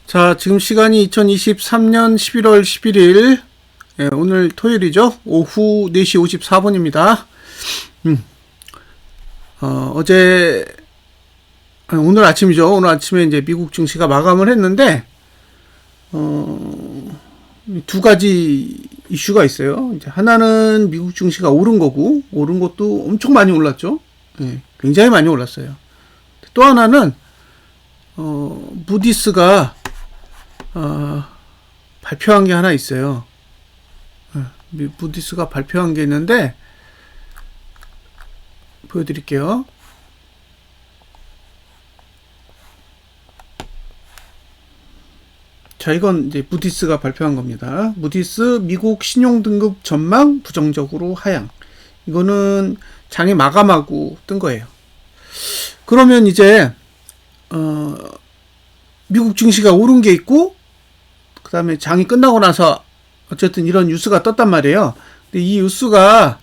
자, 지금 시간이 2023년 11월 11일, 오늘 토요일이죠. 오후 4시 54분입니다. 어제, 오늘 아침이죠. 오늘 아침에 이제 미국 증시가 마감을 했는데, 두 가지 이슈가 있어요. 이제 하나는 미국 증시가 오른 거고, 오른 것도 엄청 많이 올랐죠. 굉장히 많이 올랐어요. 또 하나는, 무디스가 발표한 게 하나 있어요. 무디스가 발표한 게 있는데 보여드릴게요. 자, 이건 이제 무디스가 발표한 겁니다. 무디스 미국 신용등급 전망 부정적으로 하향. 이거는 장이 마감하고 뜬 거예요. 그러면 이제 미국 증시가 오른 게 있고, 그 다음에 장이 끝나고 나서 어쨌든 이런 뉴스가 떴단 말이에요. 근데 이 뉴스가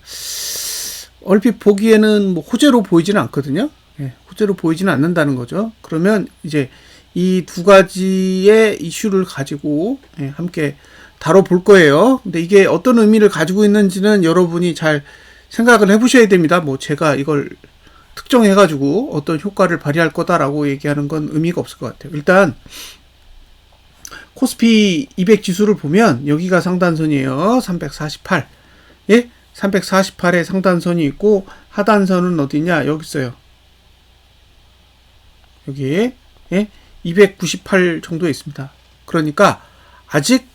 얼핏 보기에는 뭐 호재로 보이지는 않거든요. 호재로 보이지는 않는다는 거죠. 그러면 이제 이 두 가지의 이슈를 가지고 함께 다뤄볼 거예요. 근데 이게 어떤 의미를 가지고 있는지는 여러분이 잘 생각을 해보셔야 됩니다. 뭐 제가 이걸 특정해가지고 어떤 효과를 발휘할 거다라고 얘기하는 건 의미가 없을 것 같아요. 일단 코스피 200 지수를 보면 여기가 상단선이에요. 348. 348에 상단선이 있고 하단선은 어디냐? 여기 있어요. 여기 298 정도에 있습니다. 그러니까 아직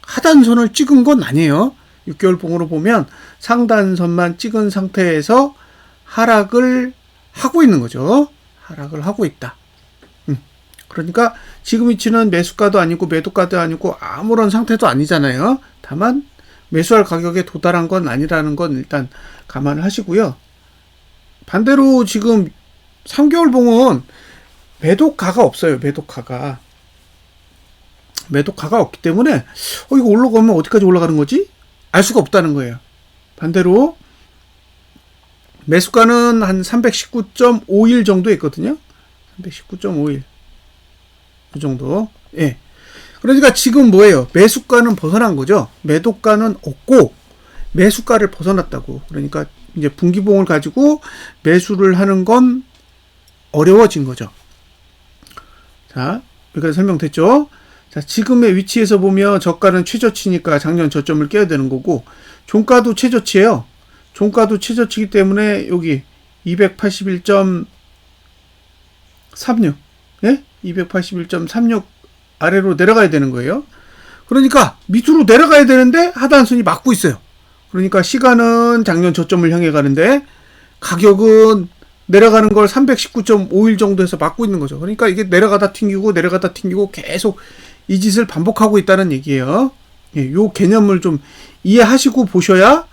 하단선을 찍은 건 아니에요. 6개월 봉으로 보면 상단선만 찍은 상태에서 하락을 하고 있는 거죠. 하락을 하고 있다. 그러니까 지금 위치는 매수가도 아니고 매도가도 아니고 아무런 상태도 아니잖아요. 다만 매수할 가격에 도달한 건 아니라는 건 일단 감안을 하시고요. 반대로 지금 3개월 봉은 매도가가 없어요. 매도가가 없기 때문에 이거 올라가면 어디까지 올라가는 거지? 알 수가 없다는 거예요. 반대로 매수가는 한 319.51 정도 있거든요. 319.51. 이 정도. 그러니까 지금 뭐예요? 매수가는 벗어난 거죠. 매도가는 없고 매수가를 벗어났다고. 그러니까 이제 분기봉을 가지고 매수를 하는 건 어려워진 거죠. 자, 여기까지 설명됐죠? 자, 지금의 위치에서 보면 저가는 최저치니까 작년 저점을 깨야 되는 거고, 종가도 최저치예요. 종가도 최저치기 때문에 여기 281.36 281.36 아래로 내려가야 되는 거예요. 그러니까 밑으로 내려가야 되는데 하단선이 막고 있어요. 그러니까 시간은 작년 저점을 향해 가는데 가격은 내려가는 걸 319.51 정도에서 막고 있는 거죠. 그러니까 이게 내려가다 튕기고 계속 이 짓을 반복하고 있다는 얘기예요. 요 개념을 좀 이해하시고 보셔야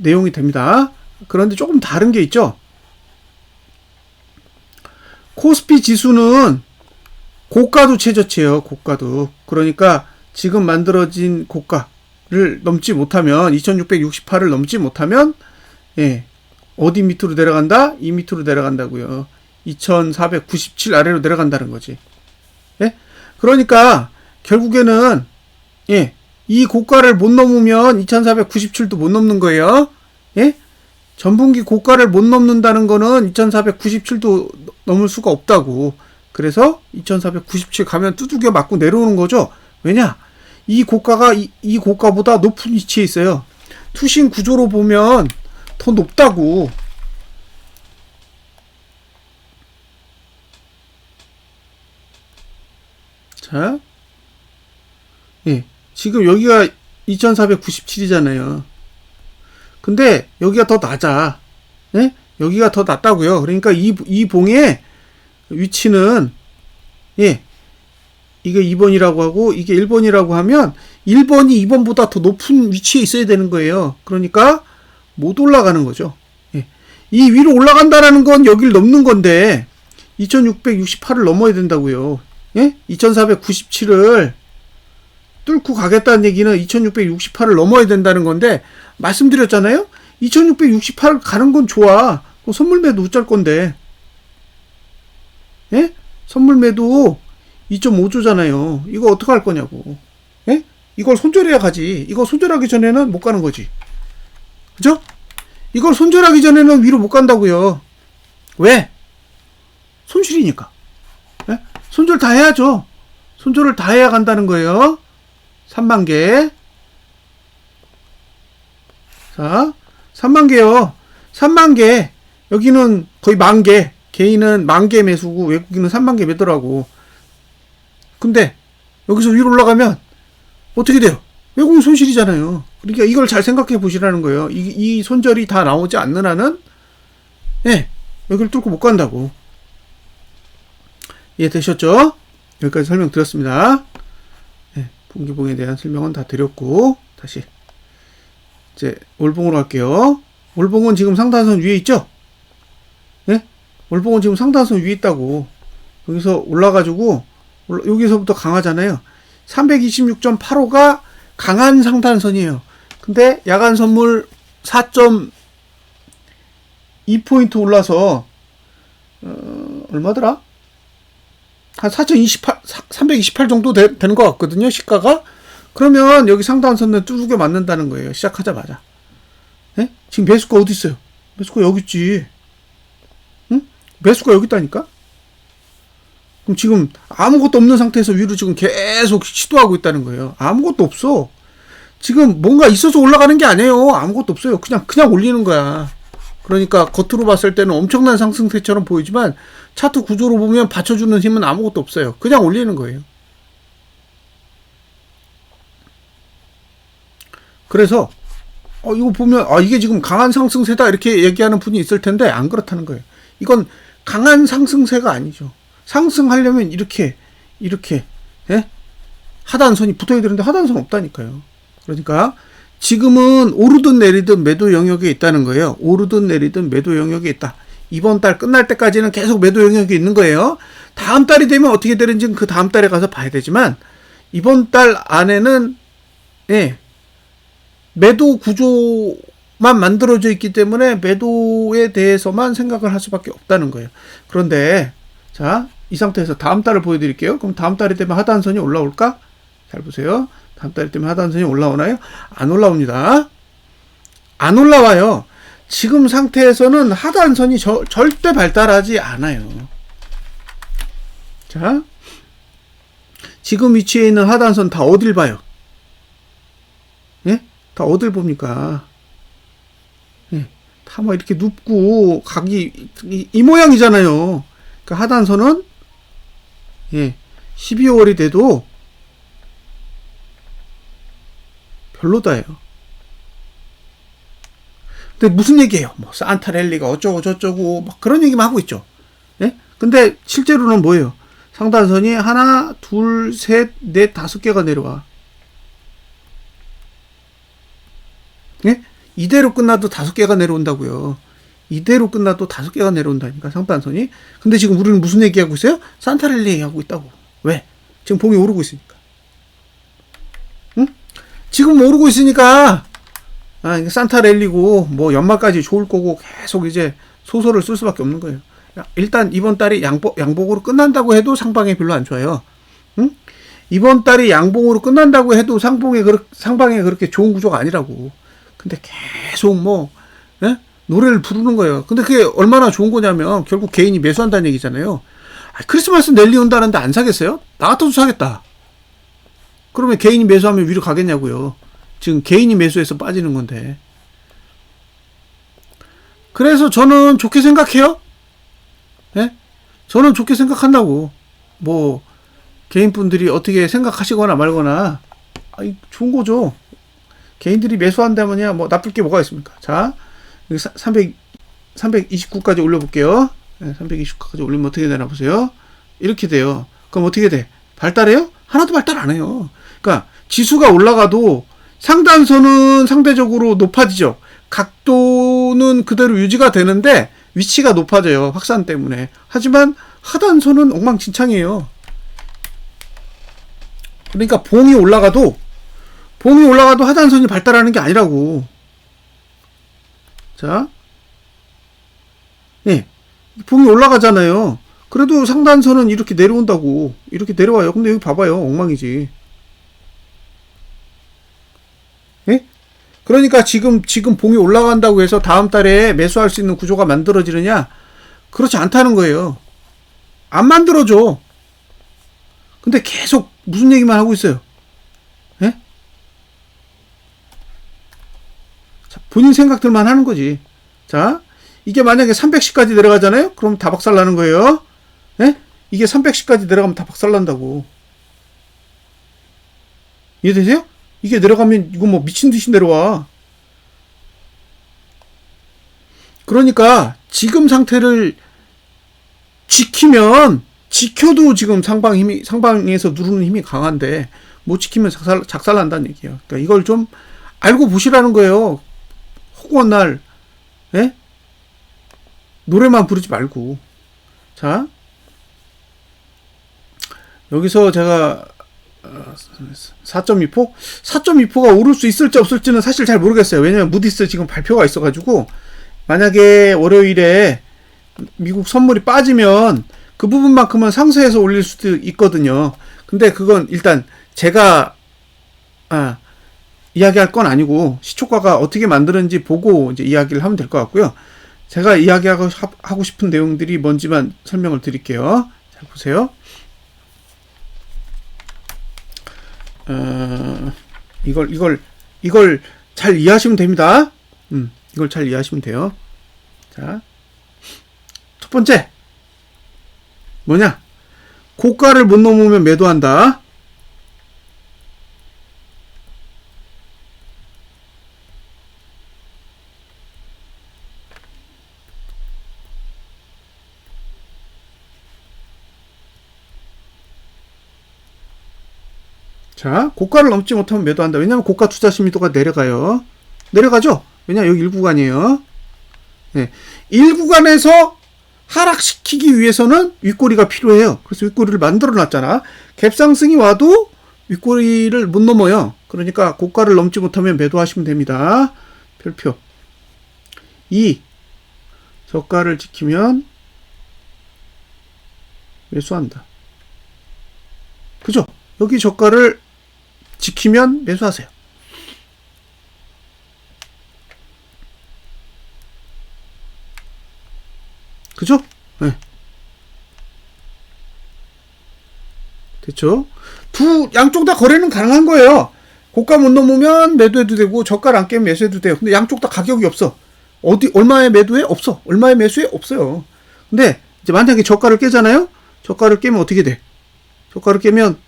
내용이 됩니다. 그런데 조금 다른 게 있죠. 코스피 지수는 고가도 최저치예요. 고가도. 그러니까 지금 만들어진 고가를 넘지 못하면 2668을 넘지 못하면 어디 밑으로 내려간다? 이 밑으로 내려간다고요. 2497 아래로 내려간다는 거지. 그러니까 결국에는 이 고가를 못 넘으면 2497도 못 넘는 거예요. 전분기 고가를 못 넘는다는 거는 2497도 넘을 수가 없다고. 그래서 2497 가면 두들겨 맞고 내려오는 거죠. 왜냐? 이 고가가 이 고가보다 높은 위치에 있어요. 투신 구조로 보면 더 높다고. 자, 지금 여기가 2497이잖아요. 근데 여기가 더 낮아. 여기가 더 낮다고요. 그러니까 이 봉의 위치는 이게 2번이라고 하고 이게 1번이라고 하면 1번이 2번보다 더 높은 위치에 있어야 되는 거예요. 그러니까 못 올라가는 거죠. 이 위로 올라간다라는 건 여기를 넘는 건데 2668을 넘어야 된다고요. 2497을 뚫고 가겠다는 얘기는 2668을 넘어야 된다는 건데 말씀드렸잖아요. 2668 가는 건 좋아. 선물 매도 어쩔 건데. 선물 매도 2.5조잖아요. 이거 어떡할 거냐고. 예? 이걸 손절해야 가지. 이거 손절하기 전에는 못 가는 거지. 그죠? 이걸 손절하기 전에는 위로 못 간다고요. 왜? 손실이니까. 예? 손절 다 해야죠. 손절을 다 해야 간다는 거예요. 3만 개. 자, 3만 개요. 3만 개. 여기는 거의 1만 개. 개인은 1만 개 매수고 외국인은 3만 개 매도라고. 근데 여기서 위로 올라가면 어떻게 돼요? 외국인 손실이잖아요. 그러니까 이걸 잘 생각해 보시라는 거예요. 이 손절이 다 나오지 않는 한은 예, 여기를 뚫고 못 간다고. 이해되셨죠? 여기까지 설명드렸습니다. 예, 분기봉에 대한 설명은 다 드렸고 다시 이제 월봉으로 갈게요. 월봉은 지금 상단선 위에 있죠? 예? 월봉은 지금 상단선 위에 있다고. 여기서 올라가지고 여기서부터 강하잖아요. 326.85가 강한 상단선이에요. 근데 야간 선물 4.2포인트 올라서 얼마더라? 한 328 정도 되는 것 같거든요. 시가가. 그러면 여기 상단선은 뚜둑에 맞는다는 거예요. 시작하자마자. 예? 지금 매수가 어디 있어요? 매수가 여기 있지. 응? 매수가 여기 있다니까? 그럼 지금 아무것도 없는 상태에서 위로 지금 계속 시도하고 있다는 거예요. 아무것도 없어. 지금 뭔가 있어서 올라가는 게 아니에요. 아무것도 없어요. 그냥 올리는 거야. 그러니까 겉으로 봤을 때는 엄청난 상승세처럼 보이지만 차트 구조로 보면 받쳐주는 힘은 아무것도 없어요. 그냥 올리는 거예요. 그래서 이거 보면 이게 지금 강한 상승세다 이렇게 얘기하는 분이 있을 텐데 안 그렇다는 거예요. 이건 강한 상승세가 아니죠. 상승하려면 이렇게 예? 하단선이 붙어야 되는데 하단선 없다니까요. 그러니까 지금은 오르든 내리든 매도 영역에 있다는 거예요. 오르든 내리든 매도 영역에 있다. 이번 달 끝날 때까지는 계속 매도 영역에 있는 거예요. 다음 달이 되면 어떻게 되는지는 그 다음 달에 가서 봐야 되지만 이번 달 안에는 예, 매도 구조만 만들어져 있기 때문에 매도에 대해서만 생각을 할 수밖에 없다는 거예요. 그런데 자, 이 상태에서 다음 달을 보여드릴게요. 그럼 다음 달이 되면 하단선이 올라올까? 잘 보세요. 다음 달이 되면 하단선이 올라오나요? 안 올라옵니다. 안 올라와요. 지금 상태에서는 하단선이 절대 발달하지 않아요. 자, 지금 위치에 있는 하단선 다 어딜 봐요? 예? 다 어딜 봅니까? 예, 다 막 이렇게 눕고 각이 이 모양이잖아요. 그러니까 하단선은 예, 12월이 돼도 별로다예요. 근데 무슨 얘기예요? 뭐 산타랠리가 어쩌고 저쩌고 막 그런 얘기만 하고 있죠. 예? 근데 실제로는 뭐예요? 상단선이 하나, 둘, 셋, 넷, 5개가 내려와. 예? 이대로 끝나도 5개가 내려온다고요. 이대로 끝나도 5개가 내려온다니까 상단선이. 근데 지금 우리는 무슨 얘기하고 있어요? 산타랠리 얘기하고 있다고. 왜? 지금 봉이 오르고 있으니까. 응? 지금 오르고 있으니까 산타랠리고 뭐 연말까지 좋을 거고 계속 이제 소설을 쓸 수밖에 없는 거예요. 일단 이번 달이 양봉으로 끝난다고 해도 상방에 별로 안 좋아요. 응? 이번 달이 양봉으로 끝난다고 해도 상방에 그렇게 좋은 구조가 아니라고. 근데 계속 뭐 예? 노래를 부르는 거예요. 근데 그게 얼마나 좋은 거냐면 결국 개인이 매수한다는 얘기잖아요. 크리스마스 랠리 온다는데 안 사겠어요? 나 같아도 사겠다. 그러면 개인이 매수하면 위로 가겠냐고요. 지금 개인이 매수해서 빠지는 건데. 그래서 저는 좋게 생각해요. 예? 저는 좋게 생각한다고. 뭐 개인분들이 어떻게 생각하시거나 말거나 좋은 거죠. 개인들이 매수한다면야 뭐 나쁠 게 뭐가 있습니까? 자, 329까지 올려볼게요. 329까지 올리면 어떻게 되나 보세요. 이렇게 돼요. 그럼 어떻게 돼? 발달해요? 하나도 발달 안 해요. 그러니까 지수가 올라가도 상단선은 상대적으로 높아지죠. 각도는 그대로 유지가 되는데 위치가 높아져요. 확산 때문에. 하지만 하단선은 엉망진창이에요. 그러니까 봉이 올라가도 하단선이 발달하는 게 아니라고. 자, 예, 봉이 올라가잖아요. 그래도 상단선은 이렇게 내려온다고. 이렇게 내려와요. 근데 여기 봐봐요. 엉망이지. 예? 그러니까 지금 봉이 올라간다고 해서 다음 달에 매수할 수 있는 구조가 만들어지느냐? 그렇지 않다는 거예요. 안 만들어져. 근데 계속 무슨 얘기만 하고 있어요. 예? 자, 본인 생각들만 하는 거지. 자, 이게 만약에 310까지 내려가잖아요? 그럼 다 박살 나는 거예요. 예? 이게 310까지 내려가면 다 박살 난다고. 이해되세요? 이게 내려가면 이거 뭐 미친 듯이 내려와. 그러니까 지금 상태를 지켜도 지금 상방에서 누르는 힘이 강한데 못 지키면 작살 난다는 얘기예요. 그러니까 이걸 좀 알고 보시라는 거예요. 허구한 날, 예? 노래만 부르지 말고. 자, 여기서 제가 4.2포? 4.2포가 오를 수 있을지 없을지는 사실 잘 모르겠어요. 왜냐면 무디스 지금 발표가 있어가지고 만약에 월요일에 미국 선물이 빠지면 그 부분만큼은 상세해서 올릴 수도 있거든요. 근데 그건 일단 제가 이야기할 건 아니고 시초가가 어떻게 만드는지 보고 이제 이야기를 하면 될 것 같고요. 제가 이야기하고 싶은 내용들이 뭔지만 설명을 드릴게요. 잘 보세요. 이걸 잘 이해하시면 됩니다. 이걸 잘 이해하시면 돼요. 자, 첫 번째 뭐냐? 고가를 못 넘으면 매도한다. 자, 고가를 넘지 못하면 매도한다. 왜냐하면 고가 투자 심리도가 내려가요. 내려가죠? 왜냐, 여기 1구간이에요. 네. 1구간에서 하락시키기 위해서는 윗꼬리가 필요해요. 그래서 윗꼬리를 만들어 놨잖아. 갭상승이 와도 윗꼬리를 못 넘어요. 그러니까 고가를 넘지 못하면 매도하시면 됩니다. 별표. 2. 저가를 지키면 매수한다. 그죠? 여기 저가를 지키면 매수하세요. 그죠? 네. 됐죠? 양쪽 다 거래는 가능한 거예요. 고가 못 넘으면 매도해도 되고, 저가를 안 깨면 매수해도 돼요. 근데 양쪽 다 가격이 없어. 얼마에 매도해? 없어. 얼마에 매수해? 없어요. 근데, 이제 만약에 저가를 깨잖아요? 저가를 깨면 어떻게 돼? 저가를 깨면,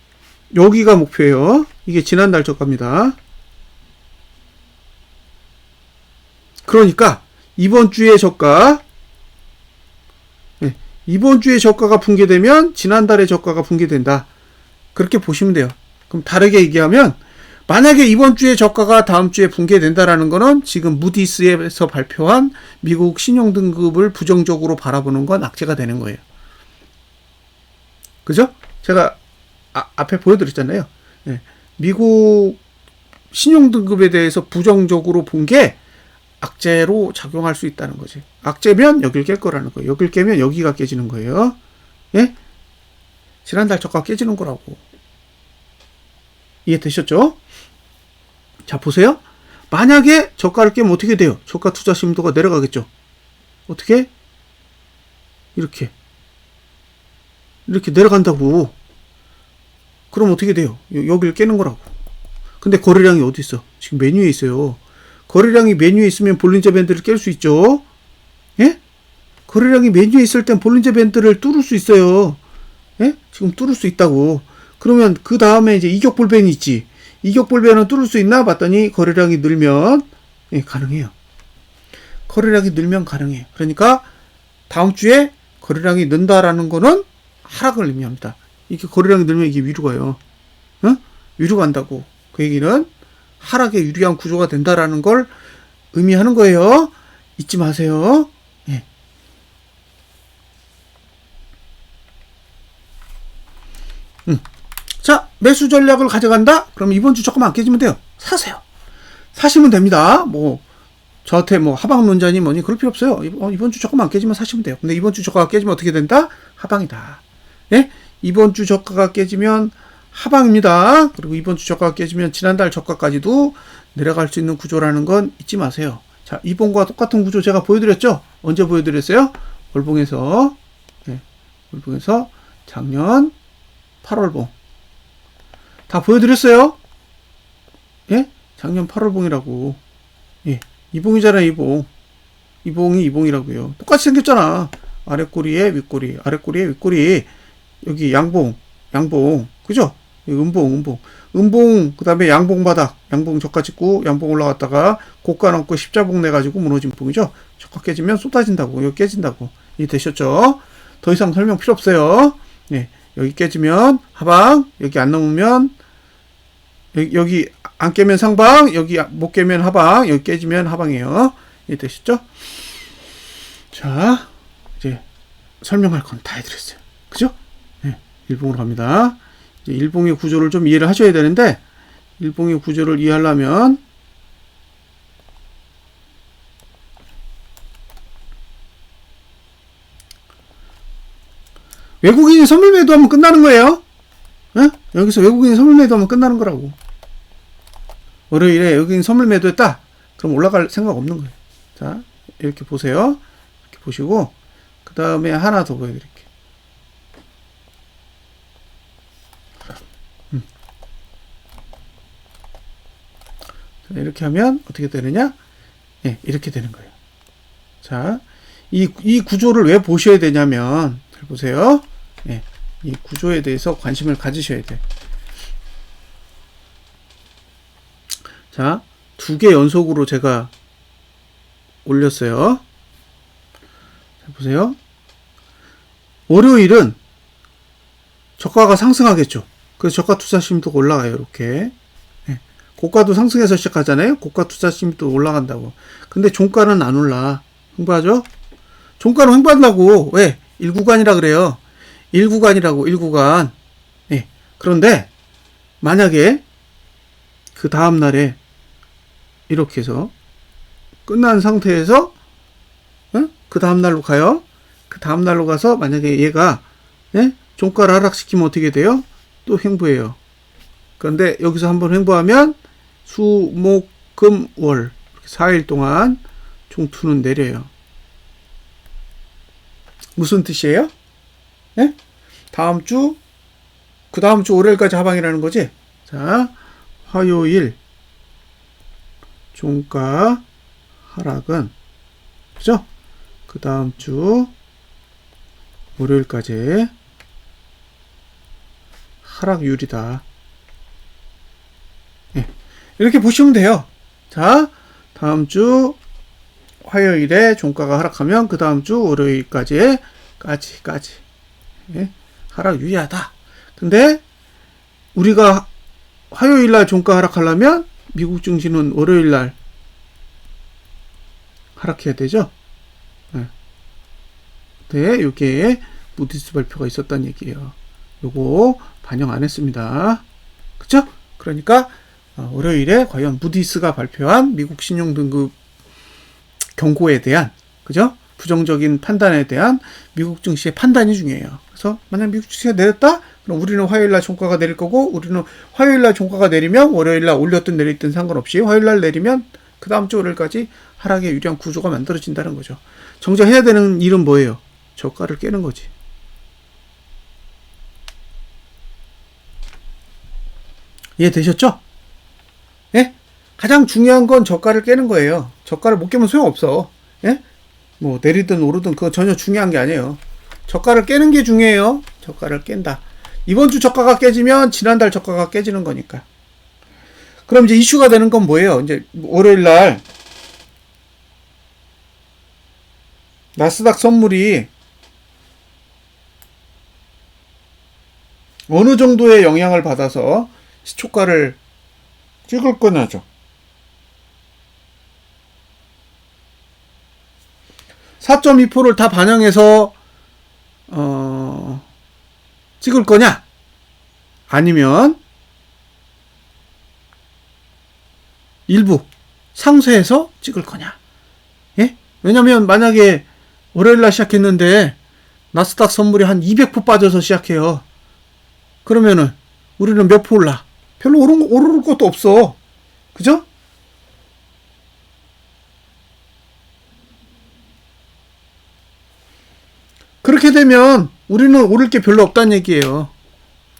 여기가 목표예요. 이게 지난달 저가입니다. 그러니까, 이번 주에 저가, 이번 주에 저가가 붕괴되면 지난달에 저가가 붕괴된다. 그렇게 보시면 돼요. 그럼 다르게 얘기하면 만약에 이번 주에 저가가 다음 주에 붕괴된다라는 거는 지금 무디스에서 발표한 미국 신용등급을 부정적으로 바라보는 건 악재가 되는 거예요. 그죠? 제가 앞에 보여드렸잖아요. 네. 미국 신용등급에 대해서 부정적으로 본 게 악재로 작용할 수 있다는 거지. 악재면 여길 깰 거라는 거예요. 여길 깨면 여기가 깨지는 거예요. 예? 지난달 저가 깨지는 거라고. 이해되셨죠? 자, 보세요. 만약에 저가를 깨면 어떻게 돼요? 저가 투자 심도가 내려가겠죠. 어떻게? 이렇게 내려간다고. 그럼 어떻게 돼요? 여길 깨는 거라고. 근데 거래량이 어디 있어? 지금 메뉴에 있어요. 거래량이 메뉴에 있으면 볼린저 밴드를 깰 수 있죠. 예? 거래량이 메뉴에 있을 땐 볼린저 밴드를 뚫을 수 있어요. 예? 지금 뚫을 수 있다고. 그러면 그 다음에 이제 이격볼벤이 있지. 이격볼벤은 뚫을 수 있나 봤더니 거래량이 늘면 가능해요. 거래량이 늘면 가능해. 그러니까 다음 주에 거래량이 는다라는 거는 하락을 의미합니다. 이게 거래량이 늘면 이게 위로 가요. 위로 간다고. 그 얘기는 하락에 유리한 구조가 된다라는 걸 의미하는 거예요. 잊지 마세요. 예. 자, 매수 전략을 가져간다? 그럼 이번 주 조금 안 깨지면 돼요. 사세요. 사시면 됩니다. 뭐 저한테 뭐 하방론자니 뭐니 그럴 필요 없어요. 이번 주 저가만 안 깨지면 사시면 돼요. 근데 이번 주 저가가 깨지면 어떻게 된다? 하방이다. 예? 이번 주 저가가 깨지면 하방입니다. 그리고 이번 주 저가가 깨지면 지난달 저가까지도 내려갈 수 있는 구조라는 건 잊지 마세요. 자, 이번과 똑같은 구조 제가 보여드렸죠? 언제 보여드렸어요? 월봉에서, 예, 월봉에서 작년 8월봉. 다 보여드렸어요? 예? 작년 8월봉이라고. 예. 이봉이잖아요, 이봉. 이봉이 이봉이라고요. 똑같이 생겼잖아. 아랫꼬리에 윗꼬리, 아랫꼬리에 윗꼬리. 여기 양봉, 양봉. 그죠? 여기 음봉, 그 다음에 양봉 바닥, 양봉 저가 찍고, 양봉 올라갔다가, 고가 넘고 십자봉 내가지고 무너진 봉이죠? 저가 깨지면 쏟아진다고, 여기 깨진다고. 이 되셨죠? 더 이상 설명 필요 없어요. 예. 여기 깨지면 하방, 여기 안 넘으면, 여기 안 깨면 상방, 여기 못 깨면 하방, 여기 깨지면 하방이에요. 이 되셨죠? 자, 이제 설명할 건 다 해드렸어요. 그죠? 네, 일봉으로 갑니다. 이제 일봉의 구조를 좀 이해를 하셔야 되는데, 일봉의 구조를 이해하려면, 외국인이 선물 매도하면 끝나는 거예요. 네? 여기서 외국인이 선물 매도하면 끝나는 거라고. 월요일에 외국인 선물 매도했다? 그럼 올라갈 생각 없는 거예요. 자, 이렇게 보세요. 이렇게 보시고, 그 다음에 하나 더 보여드릴게요. 자, 이렇게 하면 어떻게 되느냐? 예, 이렇게 되는 거예요. 자, 이 구조를 왜 보셔야 되냐면, 잘 보세요. 예, 이 구조에 대해서 관심을 가지셔야 돼요. 자, 2개 연속으로 제가 올렸어요. 자, 보세요. 월요일은 저가가 상승하겠죠. 그래서 저가 투자 심도가 올라가요. 이렇게. 네. 고가도 상승해서 시작하잖아요. 고가 투자 심도 올라간다고. 근데 종가는 안 올라. 횡보하죠? 종가는 횡보한다고. 왜? 1구간이라 그래요. 1구간이라고. 1구간. 네. 그런데 만약에 그 다음 날에 이렇게 해서 끝난 상태에서 그 다음날로 가요. 그 다음날로 가서 만약에 얘가 종가를 하락시키면 어떻게 돼요? 또 횡보해요. 그런데 여기서 한번 횡보하면 수, 목, 금, 월 이렇게 4일 동안 종투는 내려요. 무슨 뜻이에요? 네? 다음 주, 그 다음 주 월요일까지 하방이라는 거지? 자, 화요일 종가 하락은, 그죠? 그 다음 주 월요일까지 하락률이다. 네. 이렇게 보시면 돼요. 자, 다음 주 화요일에 종가가 하락하면 그 다음 주 월요일까지 네. 하락 유리하다. 근데 우리가 화요일날 종가 하락하려면 미국 증시는 월요일날 하락해야 되죠. 네. 네, 요게 무디스 발표가 있었다는 얘기예요. 요거 반영 안 했습니다. 그쵸? 그러니까 월요일에 과연 무디스가 발표한 미국 신용등급 경고에 대한, 그죠? 부정적인 판단에 대한 미국 증시의 판단이 중요해요. 그래서 만약 미국 증시가 내렸다? 그럼 우리는 화요일날 종가가 내릴 거고, 우리는 화요일날 종가가 내리면 월요일날 올렸든 내렸든 상관없이 화요일날 내리면 그 다음 주 월요일까지 하락에 유리한 구조가 만들어진다는 거죠. 정작 해야 되는 일은 뭐예요? 저가를 깨는 거지. 이해되셨죠? 예? 가장 중요한 건 저가를 깨는 거예요. 저가를 못 깨면 소용없어. 예? 뭐 내리든 오르든 그거 전혀 중요한 게 아니에요. 저가를 깨는 게 중요해요. 저가를 깬다. 이번 주 저가가 깨지면 지난달 저가가 깨지는 거니까. 그럼 이제 이슈가 되는 건 뭐예요? 이제 월요일 날 나스닥 선물이 어느 정도의 영향을 받아서 시초가를 찍을 거냐죠. 4.2%를 다 반영해서 찍을 거냐? 아니면 일부 상쇄해서 찍을 거냐? 예? 왜냐면 만약에 월요일날 시작했는데 나스닥 선물이 한 200% 빠져서 시작해요. 그러면은 우리는 몇 표 올라? 별로 오를 것도 없어. 그죠? 그렇게 되면 우리는 오를 게 별로 없다는 얘기예요.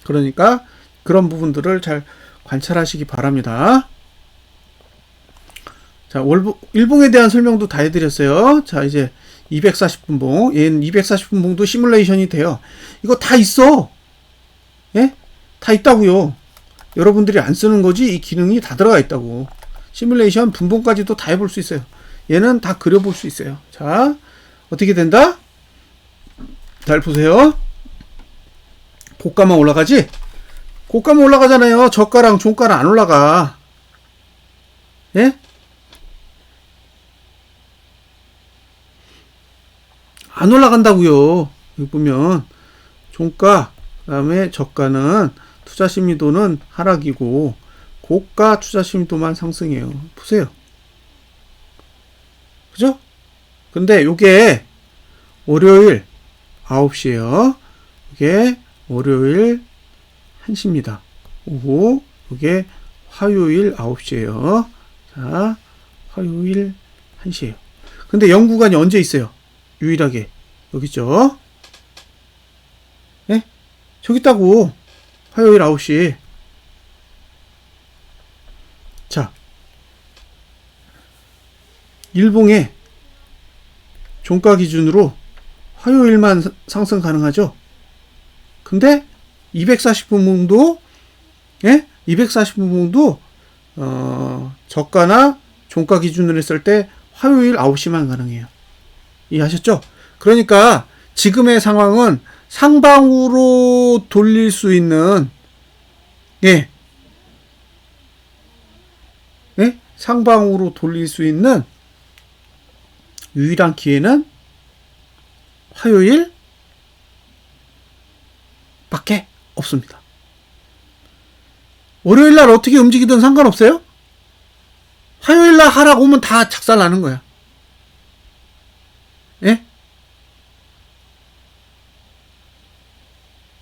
그러니까 그런 부분들을 잘 관찰하시기 바랍니다. 자, 일봉에 대한 설명도 다 해드렸어요. 자, 이제 240분봉. 얘는 240분봉도 시뮬레이션이 돼요. 이거 다 있어. 예? 다 있다고요. 여러분들이 안 쓰는 거지 이 기능이 다 들어가 있다고. 시뮬레이션 분봉까지도 다 해볼 수 있어요. 얘는 다 그려볼 수 있어요. 자, 어떻게 된다? 잘 보세요. 고가만 올라가지? 고가만 올라가잖아요. 저가랑 종가는 안 올라가. 예? 안 올라간다고요. 여기 보면 종가 그다음에 저가는 투자 심리도는 하락이고 고가 투자 심리도만 상승해요. 보세요. 그죠? 근데 요게 월요일 9시에요. 이게 월요일 1시입니다. 오후 이게 화요일 9시에요. 자, 화요일 1시에요. 근데 연구관이 언제 있어요? 유일하게 여기 있죠. 예? 저기 있다고. 화요일 9시. 자, 일봉에 종가 기준으로 화요일만 상승 가능하죠. 근데 240분봉도 예? 240분봉도 저가나 종가 기준으로 했을 때 화요일 9시만 가능해요. 이해하셨죠? 그러니까 지금의 상황은 상방으로 돌릴 수 있는 예. 예? 상방으로 돌릴 수 있는 유일한 기회는 화요일 밖에 없습니다. 월요일 날 어떻게 움직이든 상관없어요? 화요일 날 하락 오면 다 작살 나는 거야. 예?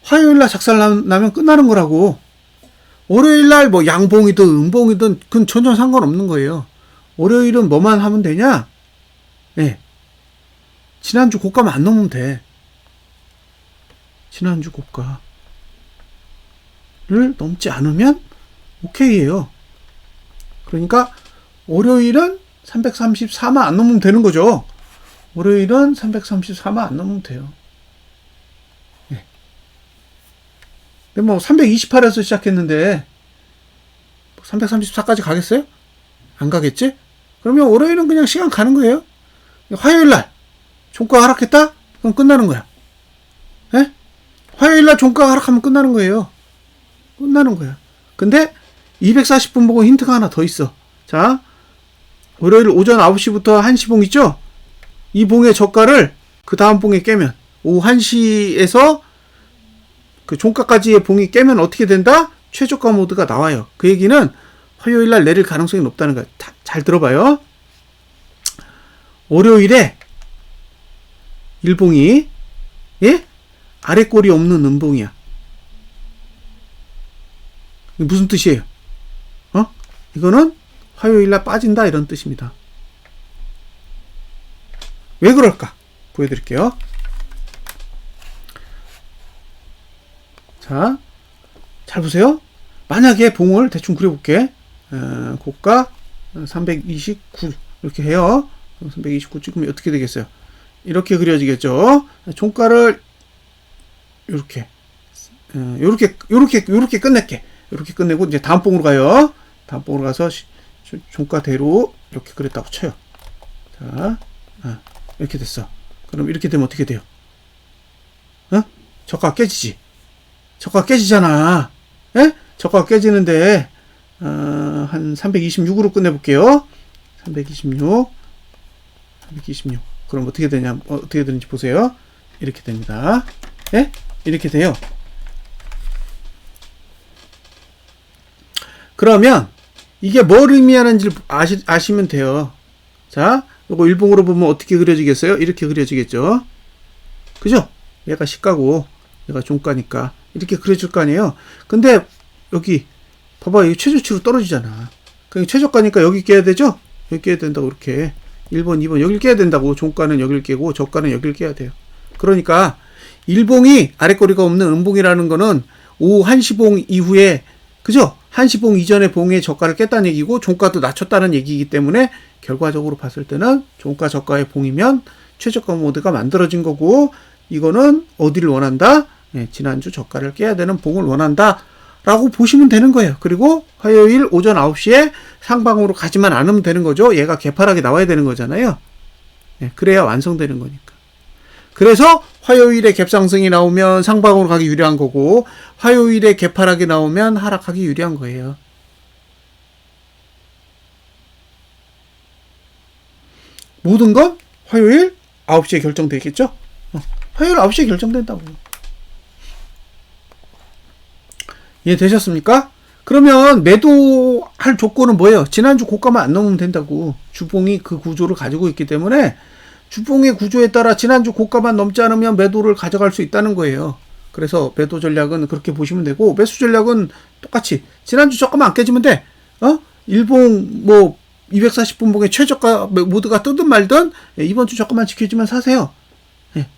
화요일 날 작살 나면 끝나는 거라고. 월요일 날 뭐 양봉이든 음봉이든 그건 전혀 상관없는 거예요. 월요일은 뭐만 하면 되냐? 예. 지난주 고가만 안 넘으면 돼. 지난주 고가를 넘지 않으면 오케이예요. 그러니까 월요일은 334만 안 넘으면 되는 거죠. 월요일은 334만 안 넘으면 돼요. 예. 근데 뭐 328에서 시작했는데 334까지 가겠어요? 안 가겠지? 그러면 월요일은 그냥 시간 가는 거예요. 화요일 날 종가 하락했다? 그럼 끝나는 거야. 예? 화요일 날 종가 하락하면 끝나는 거예요. 끝나는 거야. 근데 240분 보고 힌트가 하나 더 있어. 자, 월요일 오전 9시부터 1시 봉 있죠? 이 봉의 저가를 그 다음 봉에 깨면 오후 1시에서 그 종가까지의 봉이 깨면 어떻게 된다? 최저가 모드가 나와요. 그 얘기는 화요일 날 내릴 가능성이 높다는 거야. 잘 들어봐요. 월요일에 일봉이 예? 아래 꼴이 없는 음봉이야. 무슨 뜻이에요? 이거는 화요일 날 빠진다 이런 뜻입니다. 왜 그럴까? 보여드릴게요. 자, 잘 보세요. 만약에 봉을 대충 그려볼게. 고가 329 이렇게 해요. 329 찍으면 어떻게 되겠어요? 이렇게 그려지겠죠. 종가를 이렇게 요렇게 끝낼게. 이렇게 끝내고 이제 다음 봉으로 가요. 다음 봉으로 가서 종가대로 이렇게 그렸다고 쳐요. 자, 이렇게 됐어. 그럼 이렇게 되면 어떻게 돼요? 저가 깨지지. 저가 깨지잖아. 예? 저가 깨지는데 한 326으로 끝내볼게요. 326. 그럼 어떻게 되냐? 어떻게 되는지 보세요. 이렇게 됩니다. 예? 이렇게 돼요. 그러면 이게 뭘 의미하는지 아시면 돼요. 자, 요거 일봉으로 보면 어떻게 그려지겠어요? 이렇게 그려지겠죠. 그죠? 얘가 시가고 얘가 종가니까 이렇게 그려질 거 아니에요. 근데 여기 봐봐, 이 최저치로 떨어지잖아. 그러니까 최저가니까 여기 깨야 되죠? 여기 깨야 된다고. 이렇게 1번 2번 여길 깨야 된다고. 종가는 여길 깨고 저가는 여길 깨야 돼요. 그러니까 일봉이 아랫꼬리가 없는 음봉이라는 거는 오후 1시봉 이후에, 그죠? 1시봉 이전의 봉의 저가를 깼다는 얘기고 종가도 낮췄다는 얘기이기 때문에 결과적으로 봤을 때는 종가 저가의 봉이면 최저가 모드가 만들어진 거고, 이거는 어디를 원한다? 네, 지난주 저가를 깨야 되는 봉을 원한다 라고 보시면 되는 거예요. 그리고 화요일 오전 9시에 상방으로 가지만 않으면 되는 거죠. 얘가 개파락이 나와야 되는 거잖아요. 네, 그래야 완성되는 거니까. 그래서 화요일에 갭상승이 나오면 상방으로 가기 유리한 거고, 화요일에 개파락이 나오면 하락하기 유리한 거예요. 모든 건 화요일 9시에 결정되겠죠? 화요일 9시에 결정된다고. 이해되셨습니까? 그러면 매도할 조건은 뭐예요? 지난주 고가만 안 넘으면 된다고. 주봉이 그 구조를 가지고 있기 때문에 주봉의 구조에 따라 지난주 고가만 넘지 않으면 매도를 가져갈 수 있다는 거예요. 그래서 매도 전략은 그렇게 보시면 되고, 매수 전략은 똑같이 지난주 저가만 안 깨지면 돼. 일봉 240분봉의 최저가 모드가 뜨든 말든 이번 주 저가만 지켜주면 사세요.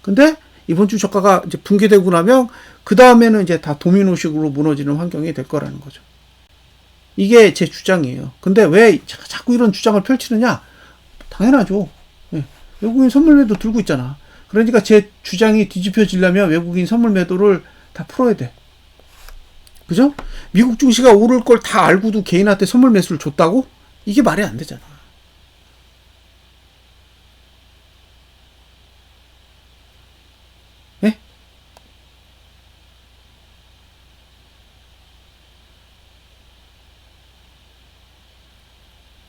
근데 이번 주 저가가 이제 붕괴되고 나면 그 다음에는 이제 다 도미노식으로 무너지는 환경이 될 거라는 거죠. 이게 제 주장이에요. 근데 왜 자꾸 이런 주장을 펼치느냐? 당연하죠. 외국인 선물 매도 들고 있잖아. 그러니까 제 주장이 뒤집혀지려면 외국인 선물 매도를 다 풀어야 돼. 그죠? 미국 증시가 오를 걸 다 알고도 개인한테 선물 매수를 줬다고? 이게 말이 안 되잖아. 네?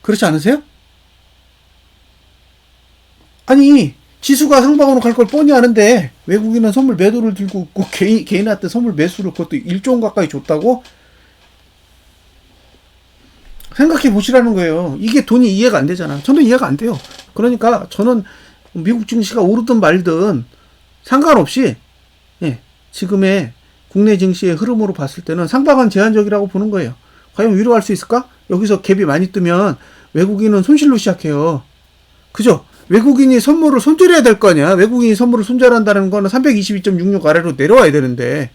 그렇지 않으세요? 아니, 지수가 상방으로 갈 걸 뻔히 아는데 외국인은 선물 매도를 들고 있고 개인한테 선물 매수를 그것도 1조 원 가까이 줬다고? 생각해 보시라는 거예요. 이게 돈이 이해가 안 되잖아. 저는 이해가 안 돼요. 그러니까 저는 미국 증시가 오르든 말든 상관없이 지금의 국내 증시의 흐름으로 봤을 때는 상방은 제한적이라고 보는 거예요. 과연 위로 갈 수 있을까? 여기서 갭이 많이 뜨면 외국인은 손실로 시작해요. 그죠? 외국인이 선물을 손절해야 될 거 아니야. 외국인이 선물을 손절한다는 거는 322.66 아래로 내려와야 되는데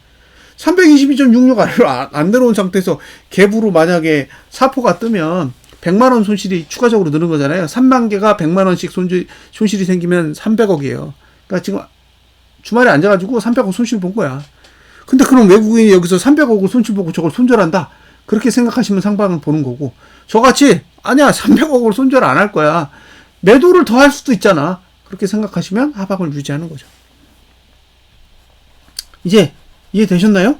322.66 아래로 안 내려온 상태에서 갭으로 만약에 사포가 뜨면 100만 원 손실이 추가적으로 느는 거잖아요. 3만 개가 100만 원씩 손실이 생기면 300억이에요. 그러니까 지금 주말에 앉아가지고 300억 손실 본 거야. 근데 그럼 외국인이 여기서 300억을 손실 보고 저걸 손절한다? 그렇게 생각하시면 상방을 보는 거고, 저같이 아니야 300억을 손절 안 할 거야. 매도를 더 할 수도 있잖아. 그렇게 생각하시면 하방을 유지하는 거죠. 이제 이해되셨나요?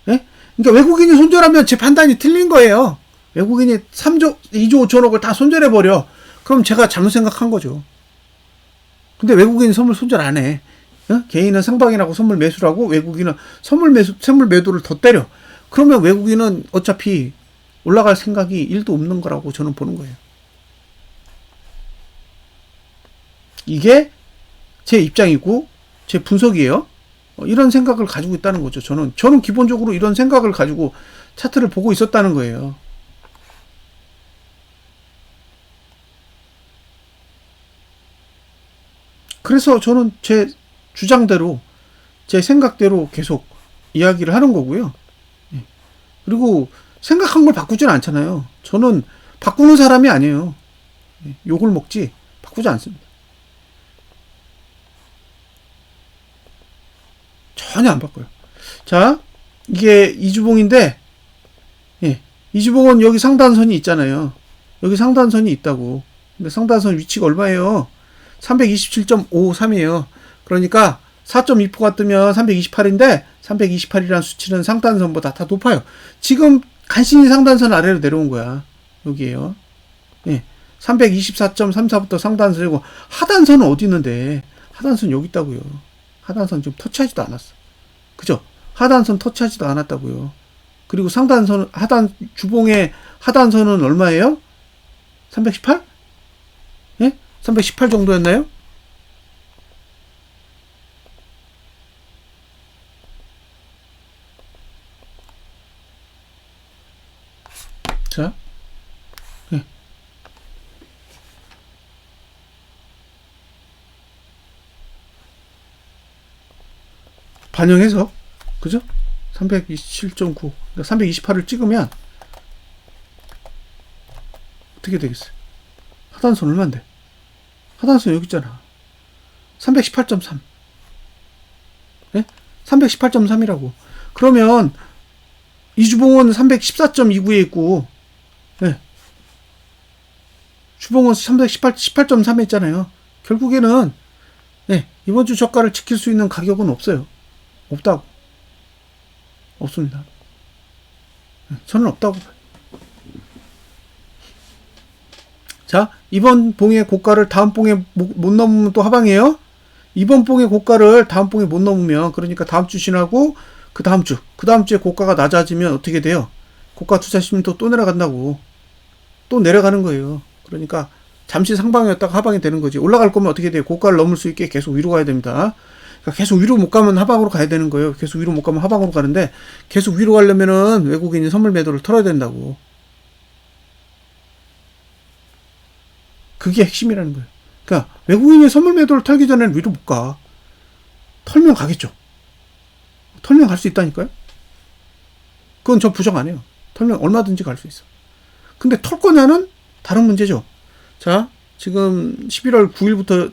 예? 그러니까 외국인이 손절하면 제 판단이 틀린 거예요. 외국인이 2조 5천억을 다 손절해버려. 그럼 제가 잘못 생각한 거죠. 근데 외국인이 선물 손절 안 해. 개인은 상방이라고 선물 매수라고 외국인은 선물 매도를 더 때려. 그러면 외국인은 어차피 올라갈 생각이 1도 없는 거라고 저는 보는 거예요. 이게 제 입장이고 제 분석이에요. 이런 생각을 가지고 있다는 거죠. 저는 기본적으로 이런 생각을 가지고 차트를 보고 있었다는 거예요. 그래서 저는 제 주장대로 제 생각대로 계속 이야기를 하는 거고요. 그리고 생각한 걸 바꾸지는 않잖아요. 저는 바꾸는 사람이 아니에요. 욕을 먹지 바꾸지 않습니다. 전혀 안 바꿔요. 자, 이게 이주봉인데, 이주봉은 여기 상단선이 있잖아요. 여기 상단선이 있다고. 근데 상단선 위치가 얼마예요? 327.53이에요. 그러니까 4.2%가 뜨면 328인데 328이라는 수치는 상단선보다 다 높아요. 지금 간신히 상단선 아래로 내려온 거야. 여기에요. 324.34부터 상단선이고, 하단선은 어디 있는데? 하단선 여기 있다고요. 하단선 지금 터치하지도 않았어. 그죠? 하단선 터치하지도 않았다고요. 그리고 주봉의 하단선은 얼마예요? 318? 318 정도였나요? 자, 네. 반영해서, 그죠? 327.9, 그러니까 328을 찍으면 어떻게 되겠어요? 하단선 얼마인데? 하단선 여기 있잖아. 318.3. 네? 318.3이라고. 그러면 이주봉은 314.29에 있고, 네. 주봉은 318.3에 있잖아요. 결국에는 네, 이번 주 저가를 지킬 수 있는 가격은 없어요. 없다고. 없습니다. 네, 저는 없다고 봐요. 자, 이번 봉의 고가를 다음 봉에 못 넘으면 또 하방이에요. 이번 봉의 고가를 다음 봉에 못 넘으면, 그러니까 다음 주 지나고 그 다음 주에 고가가 낮아지면 어떻게 돼요? 고가 투자하시면 또 내려간다고. 또 내려가는 거예요. 그러니까 잠시 상방이었다가 하방이 되는 거지. 올라갈 거면 어떻게 돼요? 고가를 넘을 수 있게 계속 위로 가야 됩니다. 그러니까 계속 위로 못 가면 하방으로 가야 되는 거예요. 계속 위로 못 가면 하방으로 가는데, 계속 위로 가려면은 외국인이 선물 매도를 털어야 된다고. 그게 핵심이라는 거예요. 그러니까 외국인이 선물 매도를 털기 전에는 위로 못 가. 털면 가겠죠. 털면 갈 수 있다니까요. 그건 저 부정 안 해요. 털면 얼마든지 갈 수 있어. 근데 털 거냐는 다른 문제죠. 자, 지금 11월 9일부터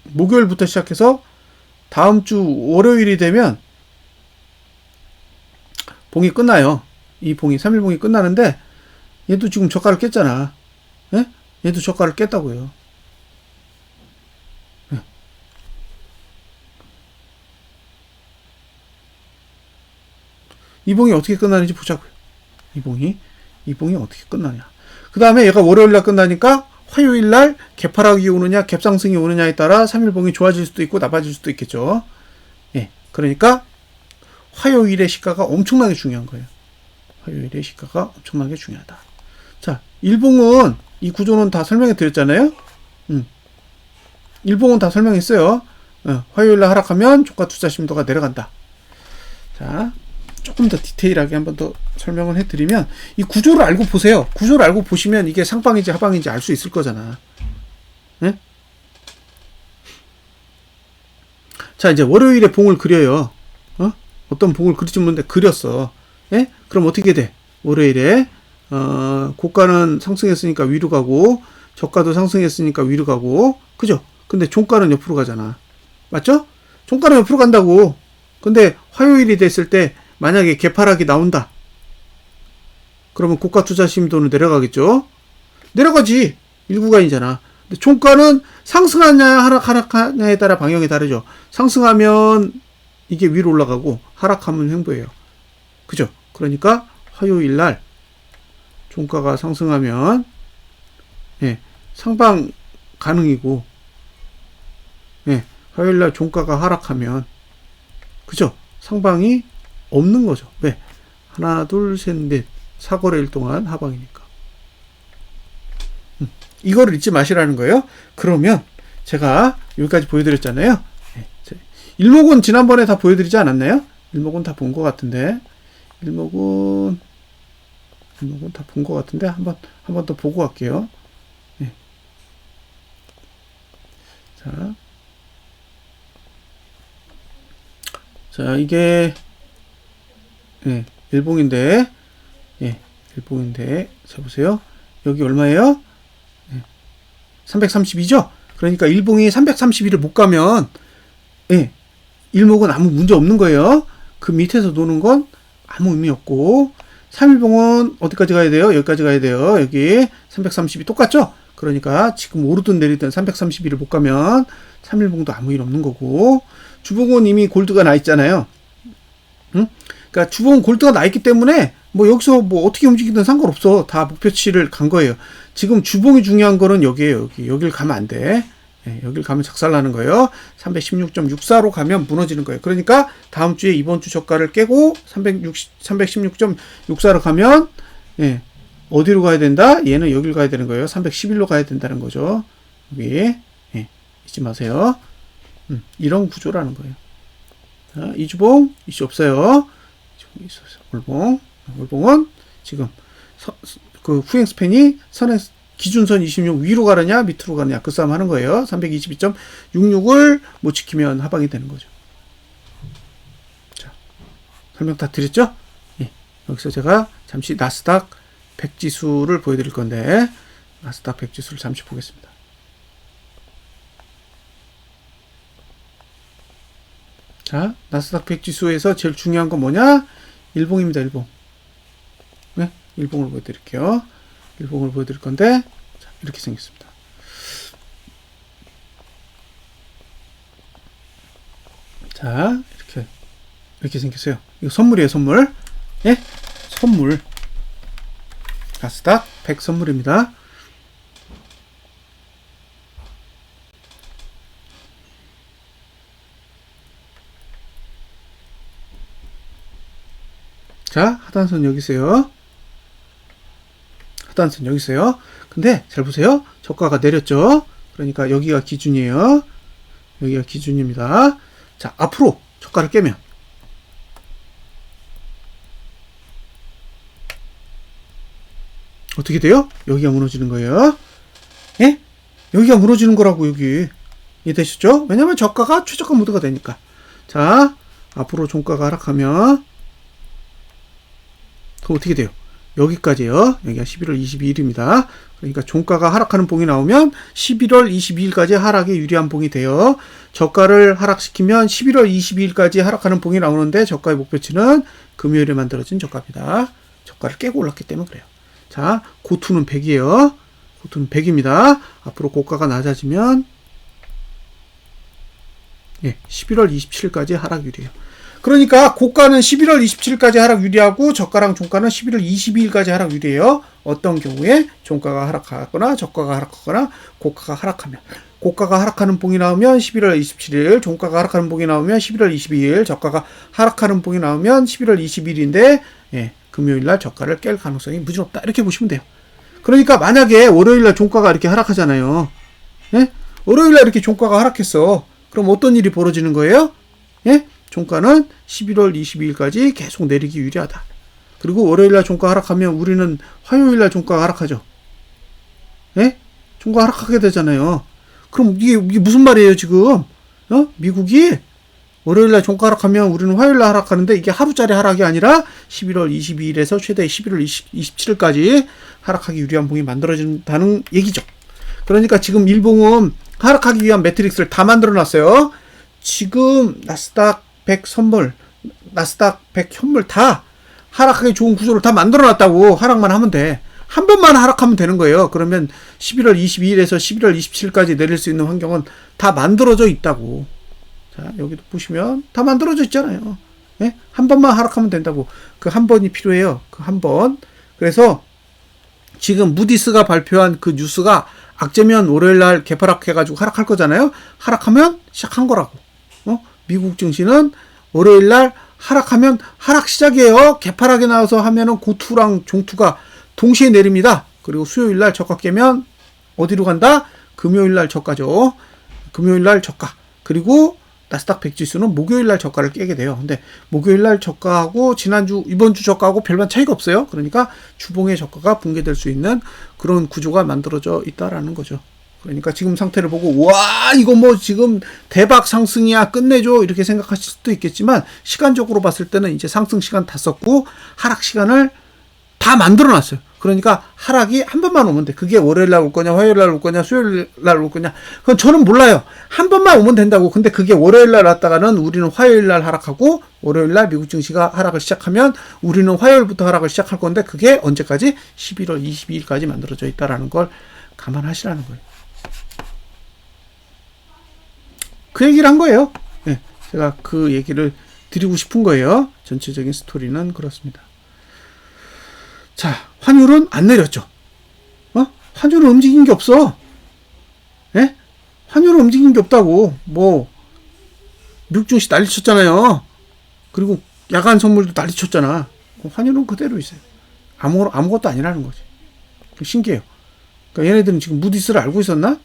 목요일부터 시작해서 다음 주 월요일이 되면 봉이 끝나요. 이 봉이 3일 봉이 끝나는데, 얘도 지금 저가를 깼잖아. 예? 얘도 저가를 깼다고요. 예. 이 봉이 어떻게 끝나는지 보자고요. 이 봉이 어떻게 끝나냐. 그 다음에 얘가 월요일날 끝나니까 화요일날 개파락이 오느냐 갭상승이 오느냐에 따라 3일봉이 좋아질 수도 있고 나빠질 수도 있겠죠. 예, 그러니까 화요일의 시가가 엄청나게 중요한 거예요. 화요일의 시가가 엄청나게 중요하다. 자, 일봉은 이 구조는 다 설명해 드렸잖아요. 일봉은 다 설명했어요. 화요일날 하락하면 주가 투자 심도가 내려간다. 자, 조금 더 디테일하게 한번 더 설명을 해드리면, 이 구조를 알고 보세요. 구조를 알고 보시면 이게 상방인지 하방인지 알 수 있을 거잖아. 네? 자, 이제 월요일에 봉을 그려요. 어떤 봉을 그릴지 모르는데 그렸어. 예? 그럼 어떻게 돼? 월요일에 고가는 상승했으니까 위로 가고, 저가도 상승했으니까 위로 가고, 그죠? 근데 종가는 옆으로 가잖아. 맞죠? 종가는 옆으로 간다고. 근데 화요일이 됐을 때 만약에 개파락이 나온다. 그러면 고가 투자 심도는 내려가겠죠? 내려가지. 일구간이잖아. 근데 종가는 상승하냐 하락하냐에 따라 방향이 다르죠. 상승하면 이게 위로 올라가고, 하락하면 횡보예요. 그죠? 그러니까 화요일 날 종가가 상승하면 예, 상방 가능이고, 예, 화요일 날 종가가 하락하면, 그죠? 상방이 없는 거죠. 왜? 하나, 둘, 셋, 넷. 4거래일 동안 하방이니까. 이거를 잊지 마시라는 거예요. 그러면 제가 여기까지 보여드렸잖아요. 일목은 지난번에 다 보여드리지 않았나요? 일목은 다 본 것 같은데. 일목은 다 본 것 같은데, 한 번 더 보고 갈게요. 네. 자, 이게 예, 일봉인데, 예, 일봉인데, 자 보세요. 여기 얼마예요? 예, 332죠? 그러니까 일봉이 332를 못 가면, 예, 일목은 아무 문제 없는 거예요. 그 밑에서 노는 건 아무 의미 없고, 3일봉은 어디까지 가야 돼요? 여기까지 가야 돼요. 여기 332 똑같죠? 그러니까 지금 오르든 내리든 332를 못 가면 3일봉도 아무 일 없는 거고, 주봉은 이미 골드가 나 있잖아요. 응? 그러니까 주봉은 골드가 나 있기 때문에 뭐 여기서 뭐 어떻게 움직이든 상관없어. 다 목표치를 간 거예요. 지금 주봉이 중요한 거는 여기에요. 여길 가면 안 돼. 예, 여길 가면 작살나는 거예요. 316.64로 가면 무너지는 거예요. 그러니까 다음 주에 이번 주 저가를 깨고 316.64로 가면, 예, 어디로 가야 된다? 얘는 여길 가야 되는 거예요. 311로 가야 된다는 거죠. 여기 예, 잊지 마세요. 이런 구조라는 거예요. 자, 이주봉 이슈 없어요. 이주봉 있어요. 월봉은 지금 그 후행 스팬이 선의 기준선 26 위로 가느냐 밑으로 가느냐 그 싸움 하는 거예요. 322.66을 못 지키면 하방이 되는 거죠. 자, 설명 다 드렸죠? 예, 여기서 제가 잠시 나스닥 100 지수를 보여드릴 건데 나스닥 100 지수를 잠시 보겠습니다. 자, 나스닥 100 지수에서 제일 중요한 건 뭐냐? 일봉입니다. 일봉. 네, 일봉을 보여드릴게요. 일봉을 보여드릴 건데 자, 이렇게 생겼습니다. 자, 이렇게 생겼어요. 이거 선물이에요, 선물. 예? 선물. 나스닥 100 선물입니다. 자, 하단선 여기 있어요. 하단선 여기 있어요. 근데 잘 보세요. 저가가 내렸죠. 그러니까 여기가 기준이에요. 여기가 기준입니다. 자, 앞으로 저가를 깨면 어떻게 돼요? 여기가 무너지는 거예요. 예? 여기가 무너지는 거라고 여기. 이해되셨죠? 왜냐면 저가가 최저가 모드가 되니까. 자, 앞으로 종가가 하락하면 그럼 어떻게 돼요? 여기까지요. 여기가 11월 22일입니다. 그러니까 종가가 하락하는 봉이 나오면 11월 22일까지 하락에 유리한 봉이 돼요. 저가를 하락시키면 11월 22일까지 하락하는 봉이 나오는데 저가의 목표치는 금요일에 만들어진 저가입니다. 저가를 깨고 올랐기 때문에 그래요. 자, 고투는 100이에요. 고투는 100입니다. 앞으로 고가가 낮아지면 예, 11월 27일까지 하락 유리해요. 그러니까 고가는 11월 27일까지 하락 유리하고 저가랑 종가는 11월 22일까지 하락 유리해요. 어떤 경우에 종가가 하락하거나 저가가 하락하거나 고가가 하락하면 고가가 하락하는 봉이 나오면 11월 27일, 종가가 하락하는 봉이 나오면 11월 22일, 저가가 하락하는 봉이 나오면 11월 20일인데 예, 금요일날 저가를 깰 가능성이 무지 높다. 이렇게 보시면 돼요. 그러니까 만약에 월요일날 종가가 이렇게 하락하잖아요. 예? 월요일날 이렇게 종가가 하락했어. 그럼 어떤 일이 벌어지는 거예요? 예? 종가는 11월 22일까지 계속 내리기 유리하다. 그리고 월요일날 종가 하락하면 우리는 화요일날 종가가 하락하죠. 예? 종가 하락하게 되잖아요. 그럼 이게 무슨 말이에요, 지금? 미국이 월요일날 종가 하락하면 우리는 화요일날 하락하는데 이게 하루짜리 하락이 아니라 11월 22일에서 최대 11월 27일까지 하락하기 유리한 봉이 만들어진다는 얘기죠. 그러니까 지금 일봉은 하락하기 위한 매트릭스를 다 만들어 놨어요. 지금 나스닥 100 선물, 나스닥 100 현물 다 하락하기 좋은 구조를 다 만들어 놨다고. 하락만 하면 돼. 한 번만 하락하면 되는 거예요. 그러면 11월 22일에서 11월 27일까지 내릴 수 있는 환경은 다 만들어져 있다고. 자, 여기도 보시면 다 만들어져 있잖아요. 예? 한 번만 하락하면 된다고. 그 한 번이 필요해요. 그 한 번. 그래서 지금 무디스가 발표한 그 뉴스가 악재면 월요일날 개파락해가지고 하락할 거잖아요. 하락하면 시작한 거라고. 미국 증시는 월요일날 하락하면 하락 시작이에요. 개파락에 나와서 하면은 고투랑 종투가 동시에 내립니다. 그리고 수요일날 저가 깨면 어디로 간다? 금요일날 저가죠. 금요일날 저가. 그리고 나스닥 100 지수는 목요일날 저가를 깨게 돼요. 근데 목요일날 저가하고 지난주, 이번주 저가하고 별반 차이가 없어요. 그러니까 주봉의 저가가 붕괴될 수 있는 그런 구조가 만들어져 있다라는 거죠. 그러니까 지금 상태를 보고 와 이거 뭐 지금 대박 상승이야 끝내줘 이렇게 생각하실 수도 있겠지만 시간적으로 봤을 때는 이제 상승 시간 다 썼고 하락 시간을 다 만들어 놨어요. 그러니까 하락이 한 번만 오면 돼. 그게 월요일날 올 거냐 화요일날 올 거냐 수요일날 올 거냐 그건 저는 몰라요. 한 번만 오면 된다고. 근데 그게 월요일날 왔다가는 우리는 화요일날 하락하고 월요일날 미국 증시가 하락을 시작하면 우리는 화요일부터 하락을 시작할 건데 그게 언제까지? 11월 22일까지 만들어져 있다라는 걸 감안하시라는 거예요. 그 얘기를 한 거예요. 네, 제가 그 얘기를 드리고 싶은 거예요. 전체적인 스토리는 그렇습니다. 자, 환율은 안 내렸죠. 환율은 움직인 게 없어. 예? 환율은 움직인 게 없다고. 뭐 미국 증시 난리 쳤잖아요. 그리고 야간 선물도 난리 쳤잖아. 환율은 그대로 있어요. 아무것도 아니라는 거지. 신기해요. 그러니까 얘네들은 지금 무디스를 알고 있었나?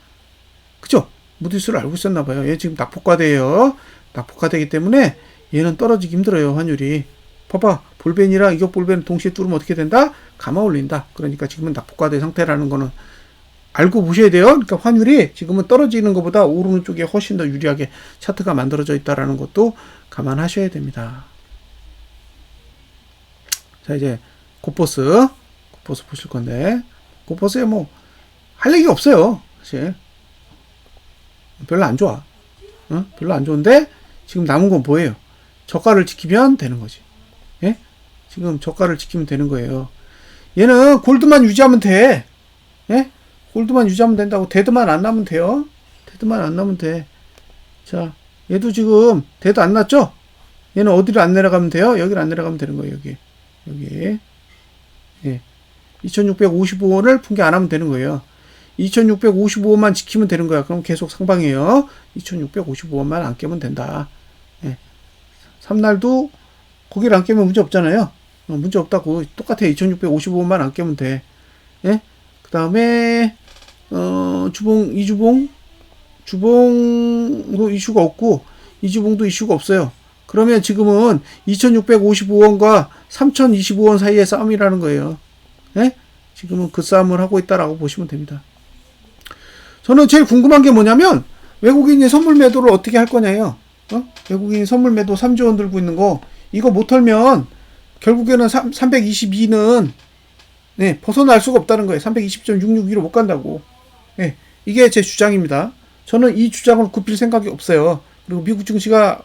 그죠? 무디스를 알고 있었나 봐요. 얘 지금 낙폭과대예요. 낙폭과대이기 때문에 얘는 떨어지기 힘들어요. 환율이. 봐봐. 볼벤이랑 이격 볼벤 동시에 뚫으면 어떻게 된다? 감아 올린다. 그러니까 지금은 낙폭과대 상태라는 거는 알고 보셔야 돼요. 그러니까 환율이 지금은 떨어지는 것보다 오르는 쪽에 훨씬 더 유리하게 차트가 만들어져 있다라는 것도 감안하셔야 됩니다. 자, 이제 고포스 보실 건데, 고포스에 뭐 할 얘기가 없어요. 사실 별로 안 좋아. 별로 안 좋은데 지금 남은 건 뭐예요? 저가를 지키면 되는 거지. 예? 지금 저가를 지키면 되는 거예요. 얘는 골드만 유지하면 돼. 예? 골드만 유지하면 된다고. 데드만 안 나면 돼요. 데드만 안 나면 돼. 자, 얘도 지금 데드 안 났죠? 얘는 어디로 안 내려가면 돼요? 여기를 안 내려가면 되는 거예요. 여기. 예. 2655원을 분개 안 하면 되는 거예요. 2655원만 지키면 되는 거야. 그럼 계속 상방이에요. 2655원만 안 깨면 된다. 예. 3날도 거기를 안 깨면 문제 없잖아요. 문제 없다고. 똑같아. 2655원만 안 깨면 돼. 예? 그 다음에 주봉도 이슈가 없고 이주봉도 이슈가 없어요. 그러면 지금은 2655원과 3025원 사이의 싸움이라는 거예요. 예? 지금은 그 싸움을 하고 있다라고 보시면 됩니다. 저는 제일 궁금한 게 뭐냐면 외국인이 선물 매도를 어떻게 할 거냐요. 외국인이 선물 매도 3조 원 들고 있는 거 이거 못 털면 결국에는 322는 네, 벗어날 수가 없다는 거예요. 320.66 위로 못 간다고. 네, 이게 제 주장입니다. 저는 이 주장을 굽힐 생각이 없어요. 그리고 미국 증시가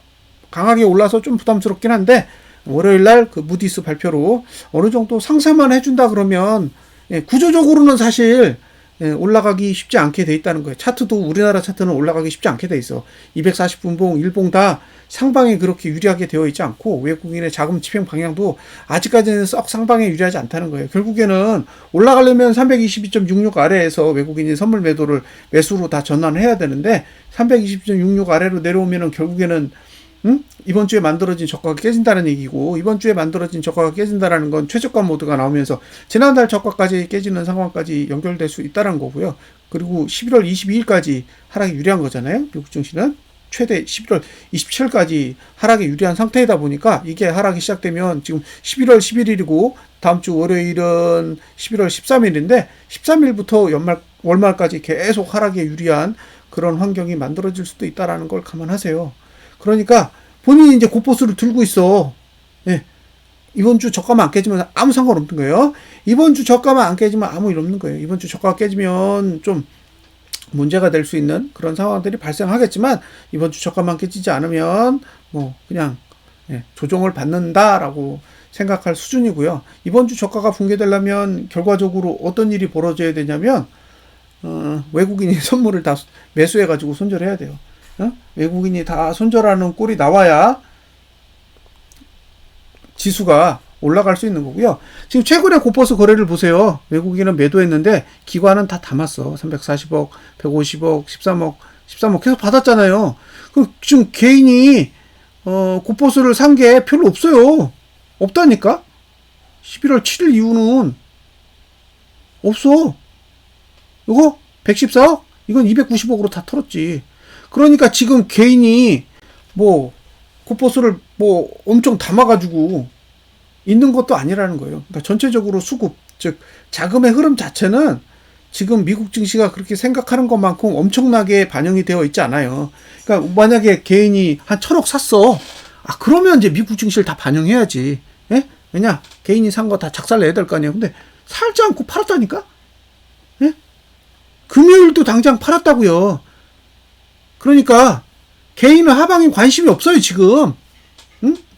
강하게 올라서 좀 부담스럽긴 한데 월요일날 그 무디스 발표로 어느 정도 상쇄만 해준다 그러면 예, 구조적으로는 사실 예, 올라가기 쉽지 않게 돼 있다는 거예요. 차트도 우리나라 차트는 올라가기 쉽지 않게 돼 있어. 240분봉, 일봉 다 상방에 그렇게 유리하게 되어 있지 않고 외국인의 자금 집행 방향도 아직까지는 썩 상방에 유리하지 않다는 거예요. 결국에는 올라가려면 322.66 아래에서 외국인이 선물 매수로 다 전환을 해야 되는데 320.66 아래로 내려오면은 결국에는 이번 주에 만들어진 저가가 깨진다는 얘기고 이번 주에 만들어진 저가가 깨진다는 건 최저가 모드가 나오면서 지난달 저가까지 깨지는 상황까지 연결될 수 있다는 거고요. 그리고 11월 22일까지 하락이 유리한 거잖아요. 미국 증시는 최대 11월 27일까지 하락이 유리한 상태이다 보니까 이게 하락이 시작되면 지금 11월 11일이고 다음 주 월요일은 11월 13일인데 13일부터 월말까지 계속 하락에 유리한 그런 환경이 만들어질 수도 있다는 걸 감안하세요. 그러니까 본인이 이제 고포수를 들고 있어. 예. 이번 주 저가만 안 깨지면 아무 상관없는 거예요. 이번 주 저가만 안 깨지면 아무 일 없는 거예요. 이번 주 저가가 깨지면 좀 문제가 될 수 있는 그런 상황들이 발생하겠지만 이번 주 저가만 깨지지 않으면 뭐 그냥 예, 조정을 받는다라고 생각할 수준이고요. 이번 주 저가가 붕괴되려면 결과적으로 어떤 일이 벌어져야 되냐면 외국인이 선물을 다 매수해가지고 손절해야 돼요. 외국인이 다 손절하는 꼴이 나와야 지수가 올라갈 수 있는 거고요. 지금 최근에 고퍼스 거래를 보세요. 외국인은 매도했는데 기관은 다 담았어. 340억, 150억, 13억 계속 받았잖아요. 그럼 지금 개인이 고퍼스를 산 게 별로 없어요. 없다니까? 11월 7일 이후는 없어. 이거 114억? 이건 290억으로 다 털었지. 그러니까 지금 개인이 뭐 고포스를 뭐 엄청 담아가지고 있는 것도 아니라는 거예요. 그러니까 전체적으로 수급, 즉 자금의 흐름 자체는 지금 미국 증시가 그렇게 생각하는 것만큼 엄청나게 반영이 되어 있지 않아요. 그러니까 만약에 개인이 한 1,000억 샀어. 그러면 이제 미국 증시를 다 반영해야지. 예? 왜냐? 개인이 산 거 다 작살내야 될 거 아니에요. 근데 살지 않고 팔았다니까? 예? 금요일도 당장 팔았다고요. 그러니까 개인은 하방에 관심이 없어요. 지금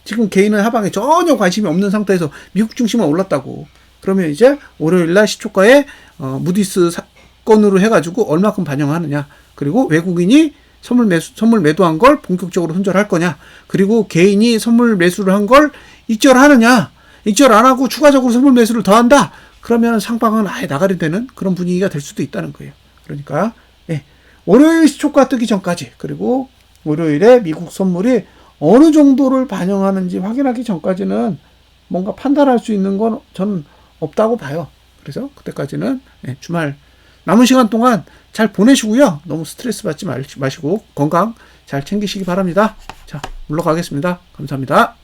지금 개인은 하방에 전혀 관심이 없는 상태에서 미국 증시만 올랐다고. 그러면 이제 월요일날 시초가에 무디스 사건으로 해가지고 얼마큼 반영하느냐, 그리고 외국인이 선물 매도한 걸 본격적으로 손절할 거냐, 그리고 개인이 선물 매수를 한 걸 익절하느냐, 익절 안 하고 추가적으로 선물 매수를 더 한다. 그러면 상방은 아예 나가리 되는 그런 분위기가 될 수도 있다는 거예요. 그러니까 예. 월요일 시초가 뜨기 전까지, 그리고 월요일에 미국 선물이 어느 정도를 반영하는지 확인하기 전까지는 뭔가 판단할 수 있는 건 저는 없다고 봐요. 그래서 그때까지는 주말 남은 시간 동안 잘 보내시고요. 너무 스트레스 받지 마시고 건강 잘 챙기시기 바랍니다. 자, 물러가겠습니다. 감사합니다.